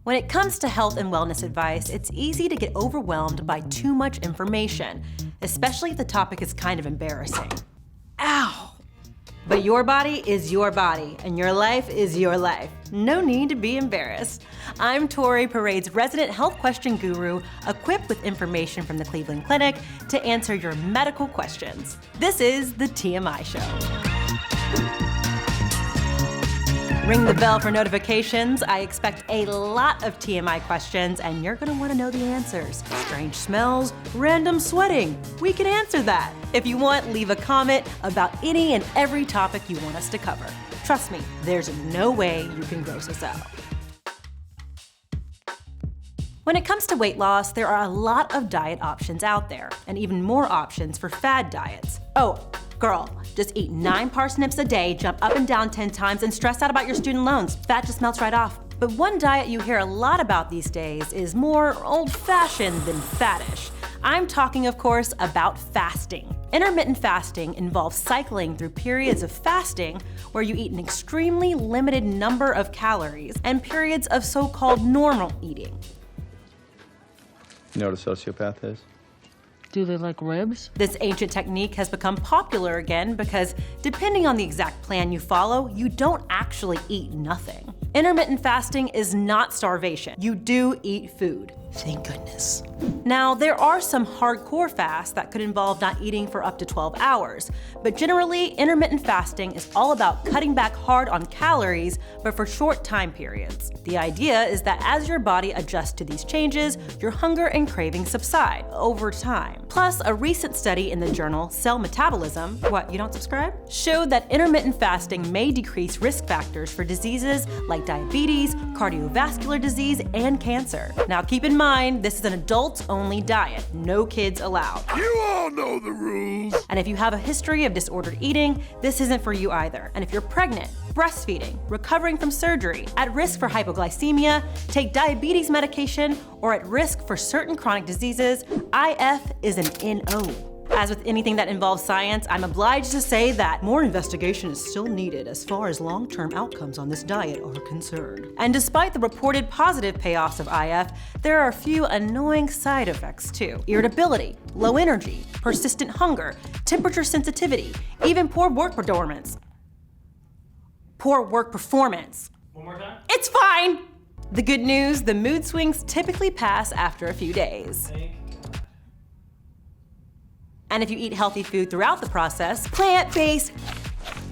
When it comes to health and wellness advice, it's easy to get overwhelmed by too much information, especially if the topic is kind of embarrassing. Ow! But your body is your body, and your life is your life. No need to be embarrassed. I'm Torri, Parade's resident health question guru, equipped with information from the Cleveland Clinic to answer your medical questions. This is the TMI Show. Ring the bell for notifications. I expect a lot of TMI questions, and you're gonna wanna know the answers. Strange smells, random sweating. We can answer that. If you want, leave a comment about any and every topic you want us to cover. Trust me, there's no way you can gross us out. When it comes to weight loss, there are a lot of diet options out there, and even more options for fad diets. Oh, girl, just eat 9 parsnips a day, jump up and down 10 times, and stress out about your student loans. Fat just melts right off. But one diet you hear a lot about these days is more old-fashioned than faddish. I'm talking, of course, about fasting. Intermittent fasting involves cycling through periods of fasting where you eat an extremely limited number of calories and periods of so-called normal eating. You know what a sociopath is? Do they like ribs? This ancient technique has become popular again because, depending on the exact plan you follow, you don't actually eat nothing. Intermittent fasting is not starvation. You do eat food. Thank goodness. Now, there are some hardcore fasts that could involve not eating for up to 12 hours, but generally, intermittent fasting is all about cutting back hard on calories, but for short time periods. The idea is that as your body adjusts to these changes, your hunger and cravings subside over time. Plus, a recent study in the journal Cell Metabolism, what, you don't subscribe? Showed that intermittent fasting may decrease risk factors for diseases like diabetes, cardiovascular disease, and cancer. Now keep in mind, this is an adults-only diet, no kids allowed. You all know the rules. And if you have a history of disordered eating, this isn't for you either. And if you're pregnant, breastfeeding, recovering from surgery, at risk for hypoglycemia, take diabetes medication, or at risk for certain chronic diseases, IF is an NO. As with anything that involves science, I'm obliged to say that more investigation is still needed as far as long-term outcomes on this diet are concerned. And despite the reported positive payoffs of IF, there are a few annoying side effects too. Irritability, low energy, persistent hunger, temperature sensitivity, even poor work performance. Poor work performance. One more time? It's fine! The good news, the mood swings typically pass after a few days. And if you eat healthy food throughout the process, plant-based,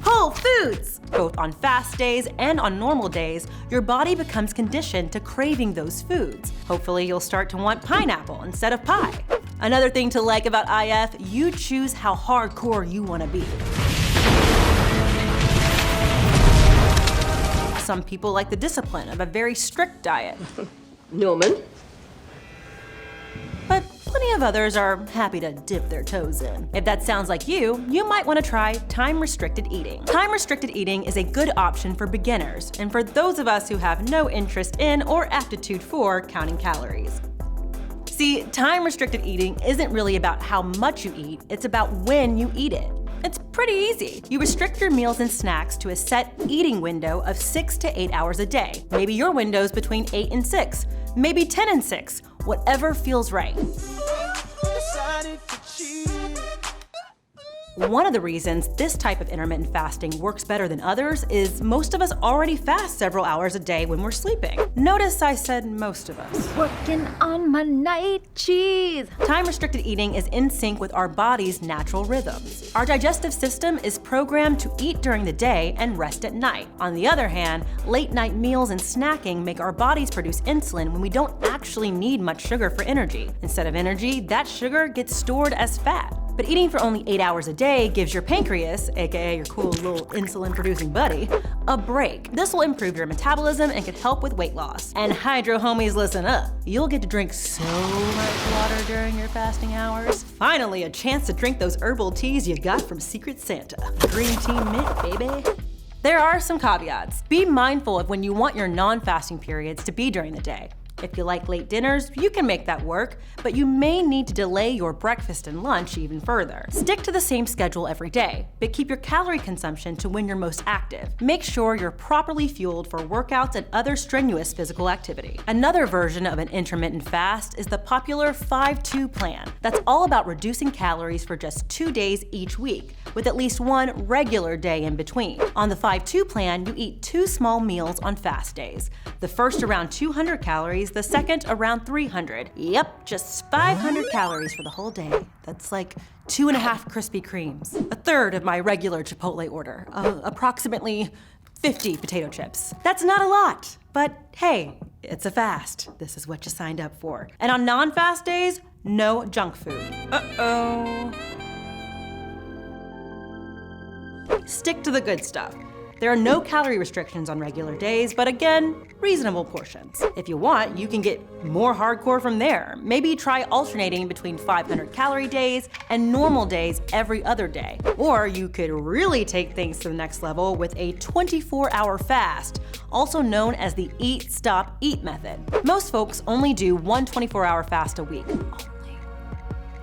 whole foods, both on fast days and on normal days, your body becomes conditioned to craving those foods. Hopefully you'll start to want pineapple instead of pie. Another thing to like about IF, you choose how hardcore you want to be. Some people like the discipline of a very strict diet. Newman? But plenty of others are happy to dip their toes in. If that sounds like you, you might want to try time-restricted eating. Time-restricted eating is a good option for beginners, and for those of us who have no interest in or aptitude for counting calories. See, time-restricted eating isn't really about how much you eat, it's about when you eat it. It's pretty easy. You restrict your meals and snacks to a set eating window of 6 to 8 hours a day. Maybe your window's between 8 and 6, maybe 10 and 6, whatever feels right. One of the reasons this type of intermittent fasting works better than others is most of us already fast several hours a day when we're sleeping. Notice I said most of us. Working on my night cheese. Time-restricted eating is in sync with our body's natural rhythms. Our digestive system is programmed to eat during the day and rest at night. On the other hand, late-night meals and snacking make our bodies produce insulin when we don't actually need much sugar for energy. Instead of energy, that sugar gets stored as fat. But eating for only 8 hours a day gives your pancreas, aka your cool little insulin-producing buddy, a break. This will improve your metabolism and can help with weight loss. And hydro homies, listen up. You'll get to drink so much water during your fasting hours. Finally, a chance to drink those herbal teas you got from Secret Santa. Green tea mint, baby. There are some caveats. Be mindful of when you want your non-fasting periods to be during the day. If you like late dinners, you can make that work, but you may need to delay your breakfast and lunch even further. Stick to the same schedule every day, but keep your calorie consumption to when you're most active. Make sure you're properly fueled for workouts and other strenuous physical activity. Another version of an intermittent fast is the popular 5-2 plan. That's all about reducing calories for just 2 days each week, with at least one regular day in between. On the 5-2 plan, you eat 2 small meals on fast days. The first around 200 calories, the second around 300. Yep, just 500 calories for the whole day. That's like 2.5 Krispy Kremes. A third of my regular Chipotle order, approximately 50 potato chips. That's not a lot, but hey, it's a fast. This is what you signed up for. And on non-fast days, no junk food. Uh-oh. Stick to the good stuff. There are no calorie restrictions on regular days, but again, reasonable portions. If you want, you can get more hardcore from there. Maybe try alternating between 500 calorie days and normal days every other day. Or you could really take things to the next level with a 24-hour fast, also known as the Eat, Stop, Eat method. Most folks only do one 24-hour fast a week.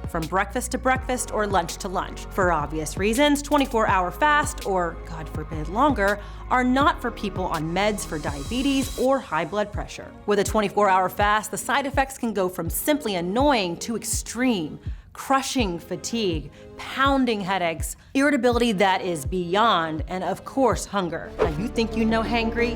From breakfast to breakfast or lunch to lunch. For obvious reasons, 24-hour fast, or God forbid longer, are not for people on meds for diabetes or high blood pressure. With a 24-hour fast, the side effects can go from simply annoying to extreme. Crushing fatigue, pounding headaches, irritability that is beyond, and of course, hunger. Now you think you know hangry?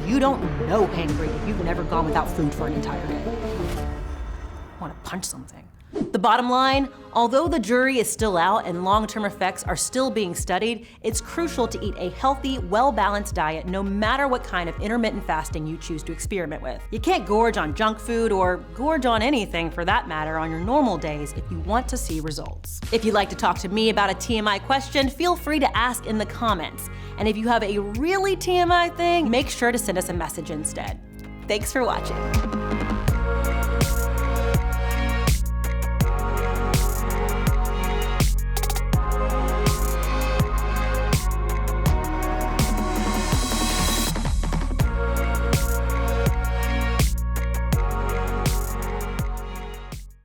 You don't know hangry if you've never gone without food for an entire day. I want to punch something. The bottom line, although the jury is still out and long-term effects are still being studied, it's crucial to eat a healthy, well-balanced diet no matter what kind of intermittent fasting you choose to experiment with. You can't gorge on junk food or gorge on anything for that matter on your normal days if you want to see results. If you'd like to talk to me about a TMI question, feel free to ask in the comments. And if you have a really TMI thing, make sure to send us a message instead. Thanks for watching.